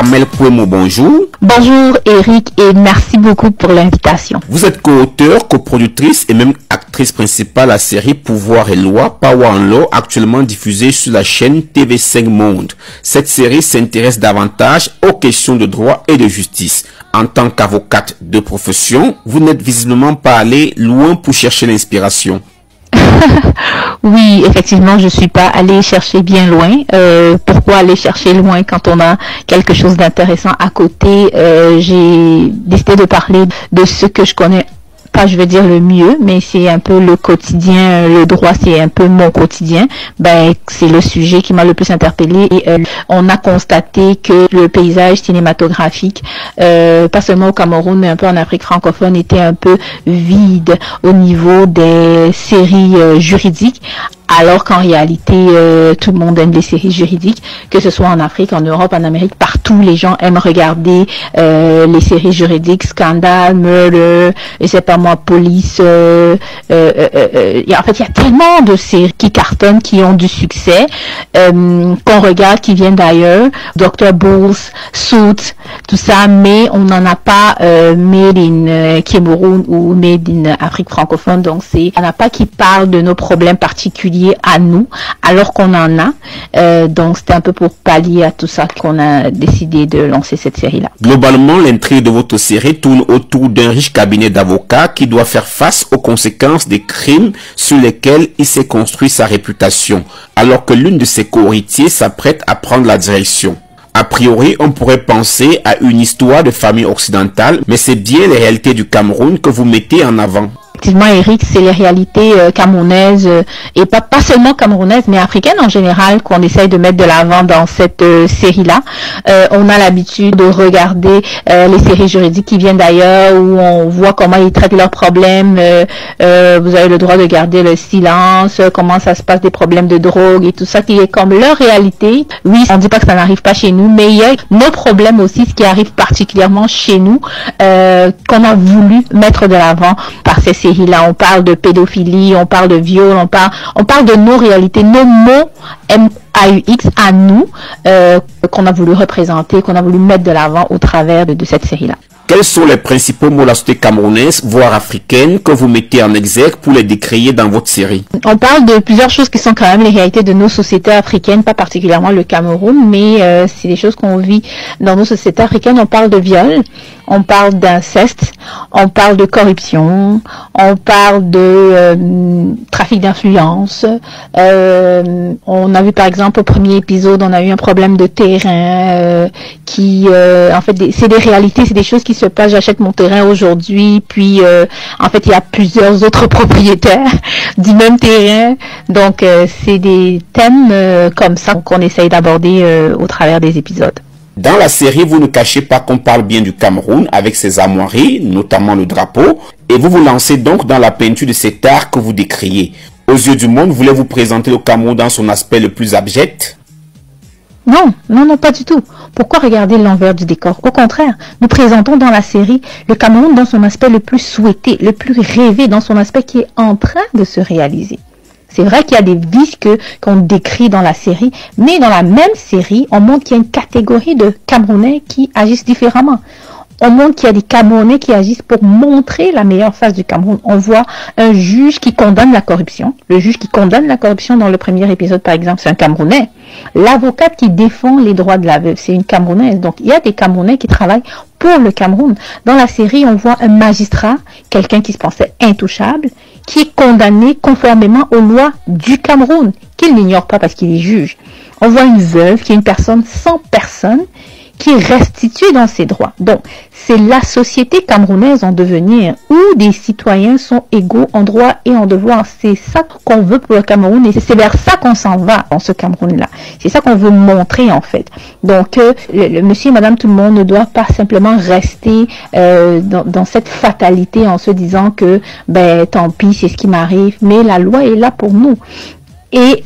Kamel Kouemo, bonjour. Bonjour Eric et merci beaucoup pour l'invitation. Vous êtes co-auteur, coproductrice et même actrice principale à la série Pouvoir et Loi, Power and Law, actuellement diffusée sur la chaîne TV5 Monde. Cette série s'intéresse davantage aux questions de droit et de justice. En tant qu'avocate de profession, vous n'êtes visiblement pas allé loin pour chercher l'inspiration. Oui, effectivement, je suis pas allée chercher bien loin. Pourquoi aller chercher loin quand on a quelque chose d'intéressant à côté? J'ai décidé de parler de ce que je connais. Pas, je veux dire le mieux, mais c'est un peu le quotidien, le droit, c'est un peu mon quotidien. C'est le sujet qui m'a le plus interpellée et on a constaté que le paysage cinématographique, pas seulement au Cameroun, mais un peu en Afrique francophone, était un peu vide au niveau des séries juridiques. Alors qu'en réalité, tout le monde aime les séries juridiques, que ce soit en Afrique, en Europe, en Amérique, partout, les gens aiment regarder les séries juridiques, Scandale, Murder, et c'est pas moi, Police. En fait, il y a tellement de séries qui cartonnent, qui ont du succès, qu'on regarde, qui viennent d'ailleurs, Dr. Bulls, Suits, tout ça, mais on n'en a pas made in Cameroun ou made in Afrique francophone. Donc, on n'a pas qui parle de nos problèmes particuliers à nous, alors qu'on en a. Donc, c'était un peu pour pallier à tout ça qu'on a décidé de lancer cette série-là. Globalement, l'intrigue de votre série tourne autour d'un riche cabinet d'avocats qui doit faire face aux conséquences des crimes sur lesquels il s'est construit sa réputation, alors que l'une de ses co-héritiers s'apprête à prendre la direction. A priori, on pourrait penser à une histoire de famille occidentale, mais c'est bien les réalités du Cameroun que vous mettez en avant. Effectivement, Eric, c'est les réalités camerounaises et pas seulement camerounaises, mais africaines en général qu'on essaye de mettre de l'avant dans cette série-là. On a l'habitude de regarder les séries juridiques qui viennent d'ailleurs où on voit comment ils traitent leurs problèmes. Vous avez le droit de garder le silence, comment ça se passe des problèmes de drogue et tout ça qui est comme leur réalité. Oui, on dit pas que ça n'arrive pas chez nous, mais il y a nos problèmes aussi, ce qui arrive particulièrement chez nous, qu'on a voulu mettre de l'avant par ces séries. Là, on parle de pédophilie, on parle de viol, on parle de nos réalités, nos mots MAUX à nous, qu'on a voulu représenter, qu'on a voulu mettre de l'avant au travers de cette série-là. Quels sont les principaux mots de la société camerounaise, voire africaine, que vous mettez en exergue pour les décrire dans votre série? On parle de plusieurs choses qui sont quand même les réalités de nos sociétés africaines, pas particulièrement le Cameroun, mais c'est des choses qu'on vit dans nos sociétés africaines. On parle de viol, on parle d'inceste, on parle de corruption, on parle de trafic d'influence. On a vu par exemple au premier épisode, on a eu un problème de terrain qui, en fait, c'est des réalités, c'est des choses qui se passe, j'achète mon terrain aujourd'hui, puis en fait il y a plusieurs autres propriétaires du même terrain, donc c'est des thèmes comme ça qu'on essaye d'aborder au travers des épisodes. Dans la série, vous ne cachez pas qu'on parle bien du Cameroun avec ses armoiries, notamment le drapeau, et vous vous lancez donc dans la peinture de cet art que vous décriez. Aux yeux du monde, voulez-vous présenter le Cameroun dans son aspect le plus abject? Non, pas du tout. Pourquoi regarder l'envers du décor? Au contraire, nous présentons dans la série le Cameroun dans son aspect le plus souhaité, le plus rêvé, dans son aspect qui est en train de se réaliser. C'est vrai qu'il y a des vices qu'on décrit dans la série, mais dans la même série, on montre qu'il y a une catégorie de Camerounais qui agissent différemment. On montre qu'il y a des Camerounais qui agissent pour montrer la meilleure face du Cameroun. On voit un juge qui condamne la corruption. Le juge qui condamne la corruption dans le premier épisode, par exemple, c'est un Camerounais. L'avocate qui défend les droits de la veuve, c'est une Camerounaise. Donc, il y a des Camerounais qui travaillent pour le Cameroun. Dans la série, on voit un magistrat, quelqu'un qui se pensait intouchable, qui est condamné conformément aux lois du Cameroun, qu'il n'ignore pas parce qu'il est juge. On voit une veuve qui est une personne sans personne, qui est restituée dans ses droits. Donc, c'est la société camerounaise en devenir où des citoyens sont égaux en droit et en devoir. C'est ça qu'on veut pour le Cameroun et c'est vers ça qu'on s'en va dans ce Cameroun-là. C'est ça qu'on veut montrer en fait. Donc, le monsieur et madame tout le monde ne doit pas simplement rester dans cette fatalité en se disant que tant pis, c'est ce qui m'arrive, mais la loi est là pour nous. Et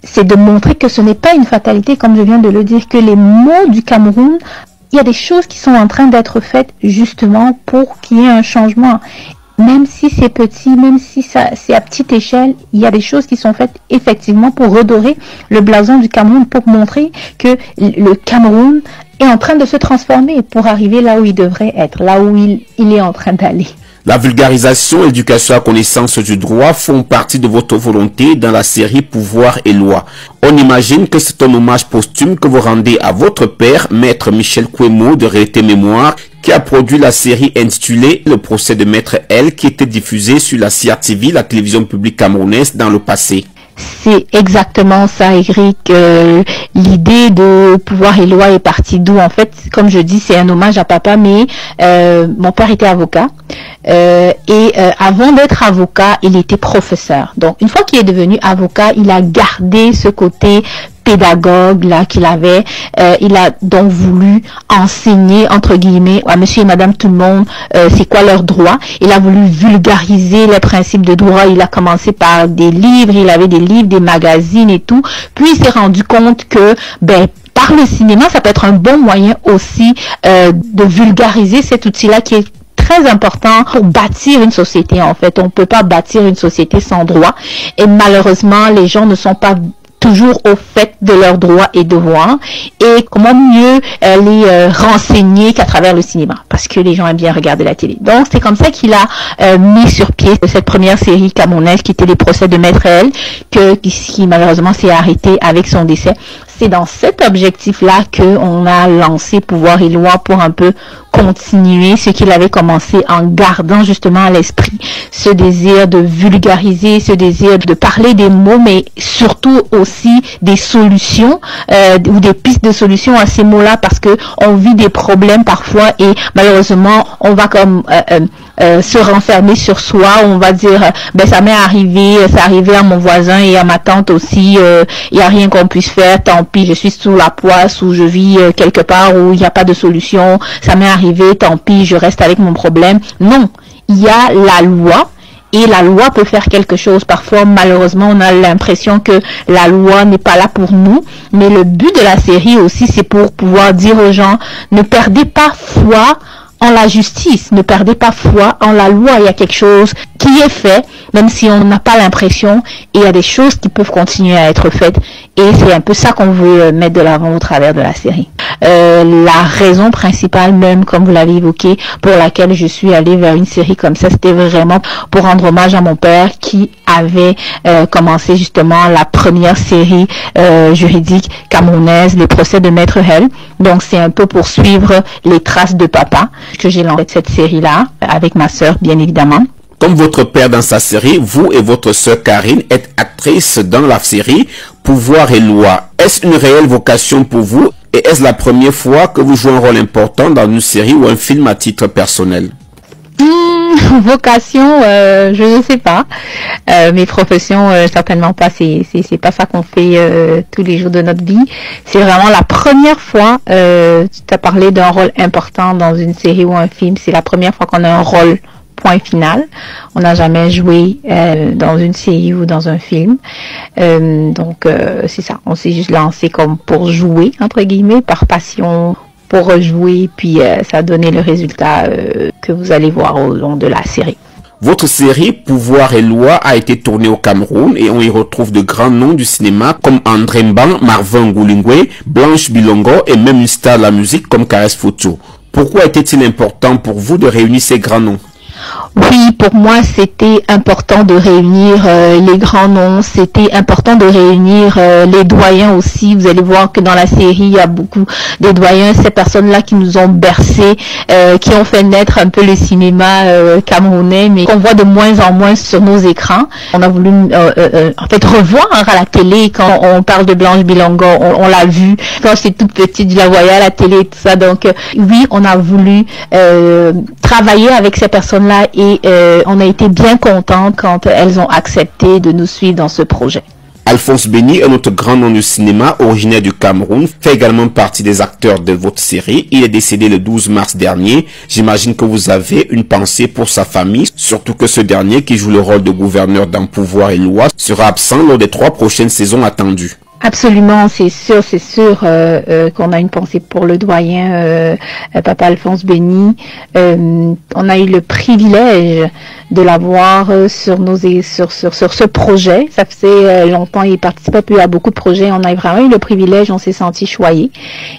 c'est de montrer que ce n'est pas une fatalité, comme je viens de le dire, que les mots du Cameroun, il y a des choses qui sont en train d'être faites justement pour qu'il y ait un changement. même si c'est petit, même si c'est à petite échelle, il y a des choses qui sont faites effectivement pour redorer le blason du Cameroun, pour montrer que le Cameroun est en train de se transformer pour arriver là où il devrait être, là où il est en train d'aller. La vulgarisation et l'éducation à connaissance du droit font partie de votre volonté dans la série Pouvoir et Loi. On imagine que c'est un hommage posthume que vous rendez à votre père, Maître Michel Kouemo de Réalité Mémoire, qui a produit la série intitulée Le procès de Maître L, qui était diffusée sur la CRTV, la télévision publique camerounaise, dans le passé. C'est exactement ça, Eric. L'idée de Pouvoir et Loi est partie d'où? En fait, comme je dis, c'est un hommage à papa, mais mon père était avocat. Avant d'être avocat, il était professeur. Donc, une fois qu'il est devenu avocat, il a gardé ce côté pédagogue là qu'il avait. Il a donc voulu enseigner entre guillemets à monsieur et madame tout le monde c'est quoi leurs droits. Il a voulu vulgariser les principes de droit. Il a commencé par des livres, il avait des livres, des magazines et tout. Puis il s'est rendu compte que par le cinéma, ça peut être un bon moyen aussi de vulgariser cet outil-là qui est très important pour bâtir une société. En fait, on ne peut pas bâtir une société sans droit. Et malheureusement, les gens ne sont pas toujours au fait de leurs droits et devoirs, et comment mieux les renseigner qu'à travers le cinéma, parce que les gens aiment bien regarder la télé. Donc c'est comme ça qu'il a mis sur pied cette première série camerounaise qui était les procès de Maître L, qui malheureusement s'est arrêté avec son décès. C'est dans cet objectif-là qu'on a lancé Pouvoir et Loi pour un peu continuer ce qu'il avait commencé en gardant justement à l'esprit ce désir de vulgariser, ce désir de parler des mots, mais surtout aussi des solutions ou des pistes de solutions à ces mots-là, parce que on vit des problèmes parfois et malheureusement on va comme se renfermer sur soi. On va dire ça m'est arrivé, ça arrivé à mon voisin et à ma tante aussi, il y a rien qu'on puisse faire, tant pis, je suis sous la poisse ou je vis quelque part où il n'y a pas de solution, ça m'est arrivé, tant pis, je reste avec mon problème. Non, il y a la loi. Et la loi peut faire quelque chose. Parfois, malheureusement, on a l'impression que la loi n'est pas là pour nous. Mais le but de la série aussi, c'est pour pouvoir dire aux gens, ne perdez pas foi en la justice, ne perdez pas foi en la loi. Il y a quelque chose qui est fait, même si on n'a pas l'impression, et il y a des choses qui peuvent continuer à être faites. Et c'est un peu ça qu'on veut mettre de l'avant au travers de la série. La raison principale même, comme vous l'avez évoqué, pour laquelle je suis allée vers une série comme ça, c'était vraiment pour rendre hommage à mon père qui avait commencé justement la première série juridique camerounaise, les procès de Maître L. Donc c'est un peu pour suivre les traces de papa que j'ai lancé cette série-là, avec ma sœur bien évidemment. Comme votre père dans sa série, vous et votre sœur Karine êtes actrices dans la série Pouvoir et Loi. Est-ce une réelle vocation pour vous et est-ce la première fois que vous jouez un rôle important dans une série ou un film à titre personnel? Vocation, je ne sais pas. Mes professions, certainement pas. C'est pas ça qu'on fait tous les jours de notre vie. C'est vraiment la première fois. Tu as parlé d'un rôle important dans une série ou un film. C'est la première fois qu'on a un rôle. Point final. On n'a jamais joué dans une série ou dans un film. Donc, c'est ça. On s'est juste lancé comme pour jouer, entre guillemets, par passion, pour rejouer. Puis, ça a donné le résultat que vous allez voir au long de la série. Votre série Pouvoir et Loi a été tournée au Cameroun et on y retrouve de grands noms du cinéma comme André Mban, Marvin Ngoulingwe, Blanche Bilongo et même une star de la musique comme Caresse Photo. Pourquoi était-il important pour vous de réunir ces grands noms? Oui, pour moi, c'était important de réunir les grands noms. C'était important de réunir les doyens aussi. Vous allez voir que dans la série, il y a beaucoup de doyens, ces personnes-là qui nous ont bercés, qui ont fait naître un peu le cinéma camerounais, mais qu'on voit de moins en moins sur nos écrans. On a voulu en fait revoir à la télé. Quand on parle de Blanche Bilongo, on l'a vu. Quand j'étais toute petite, je la voyais à la télé et tout ça. Donc oui, on a voulu travailler avec ces personnes-là et on a été bien contents quand elles ont accepté de nous suivre dans ce projet. Alphonse Béni, un autre grand nom du cinéma, originaire du Cameroun, fait également partie des acteurs de votre série. Il est décédé le 12 mars dernier. J'imagine que vous avez une pensée pour sa famille, surtout que ce dernier, qui joue le rôle de gouverneur dans Pouvoir et Loi, sera absent lors des 3 prochaines saisons attendues. Absolument, c'est sûr qu'on a une pensée pour le doyen Papa Alphonse Béni. On a eu le privilège de l'avoir sur ce projet. Ça faisait longtemps, il participait plus à beaucoup de projets. On a vraiment eu le privilège, on s'est senti choyé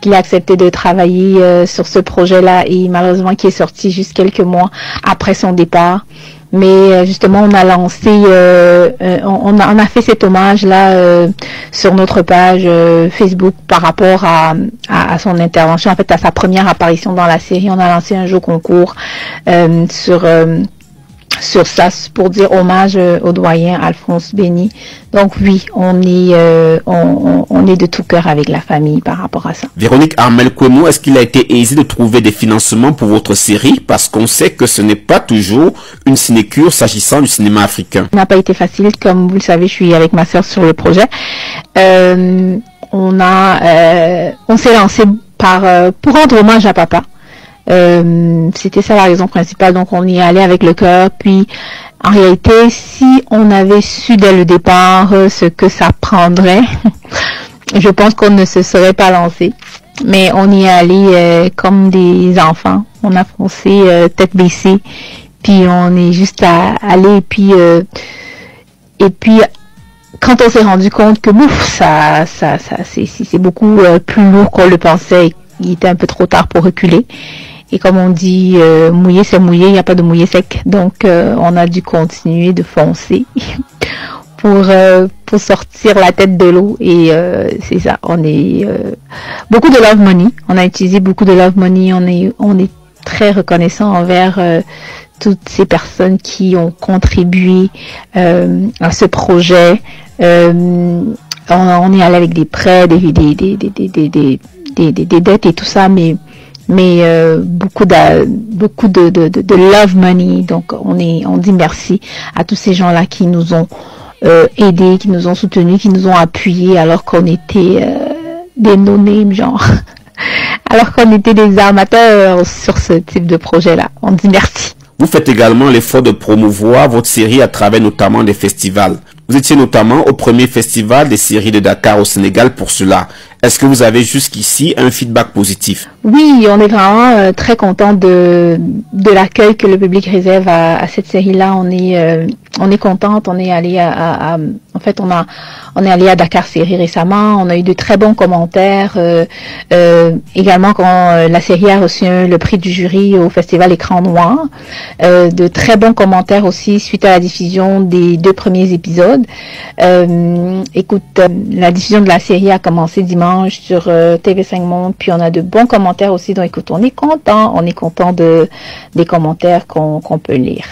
qu'il a accepté de travailler sur ce projet-là et malheureusement qui est sorti juste quelques mois après son départ. Mais justement, on a lancé, on a fait cet hommage là sur notre page Facebook par rapport à son intervention, en fait à sa première apparition dans la série. On a lancé un jeu concours sur ça pour dire hommage au doyen Alphonse Béni. Donc oui, on est de tout cœur avec la famille par rapport à ça. Véronique Armel Kwemo, est-ce qu'il a été aisé de trouver des financements pour votre série? Parce qu'on sait que ce n'est pas toujours une sinécure s'agissant du cinéma africain. Ça n'a pas été facile, comme vous le savez, je suis avec ma sœur sur le projet. On s'est lancé pour rendre hommage à papa. C'était ça la raison principale, donc on y est allé avec le cœur. Puis en réalité, si on avait su dès le départ ce que ça prendrait, je pense qu'on ne se serait pas lancé. Mais on y est allé comme des enfants, on a foncé tête baissée, puis on est juste allé et puis quand on s'est rendu compte que c'est beaucoup plus lourd qu'on le pensait, il était un peu trop tard pour reculer. Et comme on dit, mouiller c'est mouiller, il n'y a pas de mouiller sec. Donc on a dû continuer de foncer pour sortir la tête de l'eau. Et c'est ça, on est beaucoup de love money. On a utilisé beaucoup de love money. On est très reconnaissant envers toutes ces personnes qui ont contribué à ce projet. On est allé avec des prêts, des dettes et tout ça, mais beaucoup de love money. Donc on dit merci à tous ces gens-là qui nous ont aidés, qui nous ont soutenus, qui nous ont appuyés alors qu'on était des no-name genre. Alors qu'on était des amateurs sur ce type de projet-là. On dit merci. Vous faites également l'effort de promouvoir votre série à travers notamment des festivals. Vous étiez notamment au premier festival des séries de Dakar au Sénégal pour cela. Est-ce que vous avez jusqu'ici un feedback positif? Oui, on est vraiment très content de l'accueil que le public réserve à cette série-là. On est contente. On est allé on est allé à Dakar Série récemment. On a eu de très bons commentaires. Également quand la série a reçu le prix du jury au festival Écran Noir. De très bons commentaires aussi suite à la diffusion des 2 premiers épisodes. La diffusion de la série a commencé dimanche sur TV5 Monde, puis on a de bons commentaires aussi. Donc écoute, on est content des commentaires qu'on peut lire.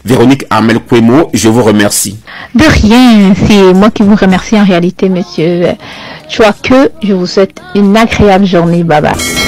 Véronique Armel Kwemo, je vous remercie. De rien, c'est moi qui vous remercie en réalité, monsieur Chouake. Je vous souhaite une agréable journée. Bye bye.